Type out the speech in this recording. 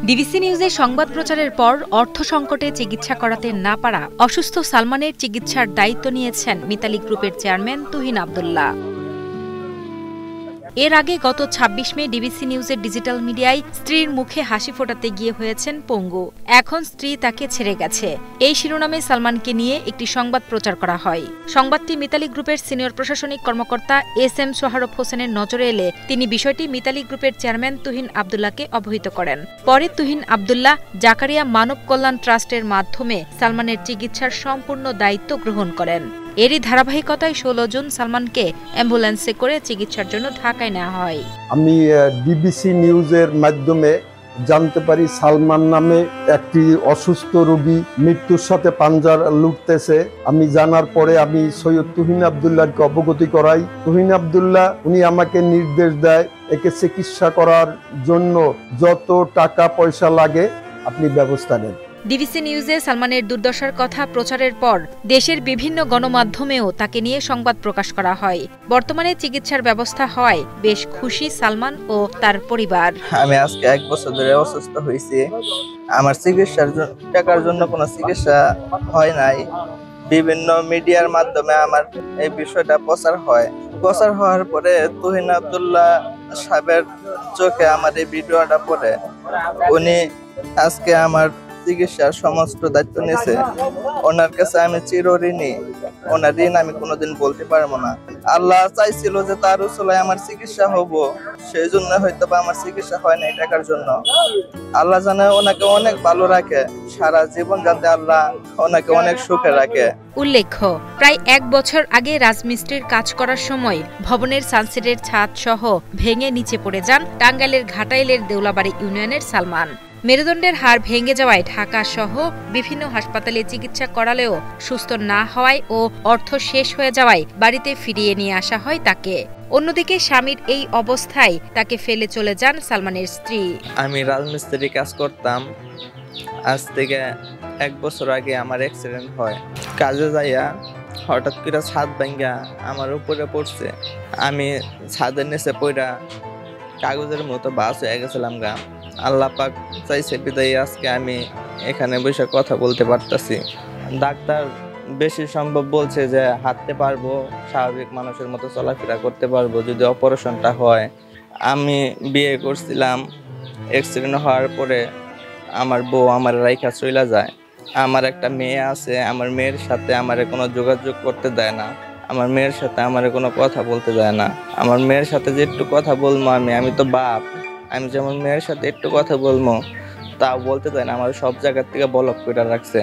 DBC নিউজের সংবাদ প্রচারের পর অর্থ সংকটে চিকিৎসা করাতে না পারা অসুস্থ সালমানের চিকিৎসার দায়িত্ব নিয়েছেন মিতালী গ্রুপের চেয়ারম্যান তুহিন আব্দুল্লাহ। এর আগে গত ২৬ মে ডিবিসি নিউজের ডিজিটাল মিডিয়ায় স্ত্রীর মুখে হাসি ফোটাতে গিয়ে হয়েছেন পঙ্গু। এখন স্ত্রী তাকে ছেড়ে গেছে, এই শিরোনামে সালমানকে নিয়ে একটি সংবাদ প্রচার করা হয়। সংবাদটি মিতালী গ্রুপের সিনিয়র প্রশাসনিক কর্মকর্তা এস.এম. সোহারব হোসেনের নজরে এলে তিনি বিষয়টি মিতালী গ্রুপের চেয়ারম্যান তুহিন আব্দুল্লাহকে অবহিত করেন। পরে তুহিন আব্দুল্লাহ জাকারিয়া মানব কল্যাণ ট্রাস্টের মাধ্যমে সালমানের চিকিৎসার সম্পূর্ণ দায়িত্ব গ্রহণ করেন। এরই ধারাবাহিকতায় ১৬ জুন সালমানকে অ্যাম্বুলেন্সে করে চিকিৎসার জন্য ঢাকায় নেওয়া হয়। আমি ডিবিসি নিউজের মাধ্যমে জানতে পারি সালমান নামে একটি অসুস্থ রোগী মৃত্যুর সাথে পাঞ্জা লুটতেছে। আমি জানার পরে আমি সৈয়দ তুহিন আব্দুল্লাহকে অবগতি করাই। তুহিন আব্দুল্লাহ উনি আমাকে নির্দেশ দেয়, একে চিকিৎসা করার জন্য যত টাকা পয়সা লাগে আপনি ব্যবস্থা নেন। ডিবিসি নিউজে সালমানের দুর্দশার কথা প্রচারের পর দেশের বিভিন্ন গণমাধ্যমেও তাকে নিয়ে সংবাদ প্রকাশ করা হয়। বর্তমানে চিকিৎসার ব্যবস্থা হওয়ায় বেশ খুশি সালমান ও তার পরিবার। আমি আজকে ১ বছর ধরে অসুস্থ হয়েছি। আমার চিকিৎসার টাকার জন্য কোনো চিকিৎসা হয় নাই। বিভিন্ন মিডিয়ার মাধ্যমে আমার এই বিষয়টা প্রচার হওয়ার পরে তুহিন আব্দুল্লাহ সাহেবের চোখে আমার এই ভিডিওটা পড়ে উনি আজকে আমার চিকিৎসার সমস্ত দায়িত্ব নিয়েছে। ওনার কাছে আমি চিরঋণী, ওনার ঋণ আমি কোনোদিন বলতে পারবো না। আল্লাহ চাইছিল যে তার উসিলায় আমার চিকিৎসা হবো, সেই জন্য হয়তো বা আমার চিকিৎসা হয় না এই টাকার জন্য। আল্লাহ জানে ওনাকে অনেক ভালো রাখে, সারা জীবন যাতে আল্লাহ ওনাকে অনেক সুখে রাখে। উল্লেখ্য, প্রায় ১ বছর আগে রাজমিস্ত্রির কাজ করার সময় ভবনের সানসেটের ছাদ সহ ভেঙে নিচে পড়ে যান টাঙ্গাইলের ঘাটাইলের দেউলাবাড়ি ইউনিয়নের সালমান। মেরুদণ্ডের হাড় ভেঙে যাওয়ায় ঢাকা সহ বিভিন্ন হাসপাতালে চিকিৎসা করালেও সুস্থ না হওয়ায় ও অর্থ শেষ হয়ে যাওয়ায় বাড়িতে ফিরিয়ে নিয়ে আসা হয় তাকে। অন্যদিকে স্বামীর এই অবস্থায় তাকে ফেলে চলে যান সালমানের স্ত্রী। আমি রাজমিস্ত্রি কাজ করতাম। আজ থেকে ১ বছর আগে আমার অ্যাক্সিডেন্ট হয়। কাজে যাইয়া হঠাৎ করে ছাদ ভাঙ্গা আমার উপরে পড়ছে। আমি ছাদের নিচে পড়া কাগজের মতো বাস হয়ে গেছিলাম গা। আল্লাহ পাক চাইছে বিদায় আজকে আমি এখানে বসে কথা বলতে পারতাছি। ডাক্তার বেশি সম্ভব বলছে যে হাঁটতে পারবো, স্বাভাবিক মানুষের মতো চলাফেরা করতে পারবো যদি অপারেশনটা হয়। আমি বিয়ে করছিলাম, অ্যাক্সিডেন্ট হওয়ার পরে আমার বউ আমার রাইখা চলে যায়। আমার একটা মেয়ে আছে, আমার মেয়ের সাথে আমার কোনো যোগাযোগ করতে দেয় না, আমার মেয়ের সাথে আমার কোনো কথা বলতে দেয় না। আমার মেয়ের সাথে যে একটু কথা বলবো আমি তো বাপ, আমি যেমন মেয়ের সাথে একটু কথা বলবো তাও বলতে দেয় না, আমার সব জায়গার থেকে ব্লক করে রাখছে।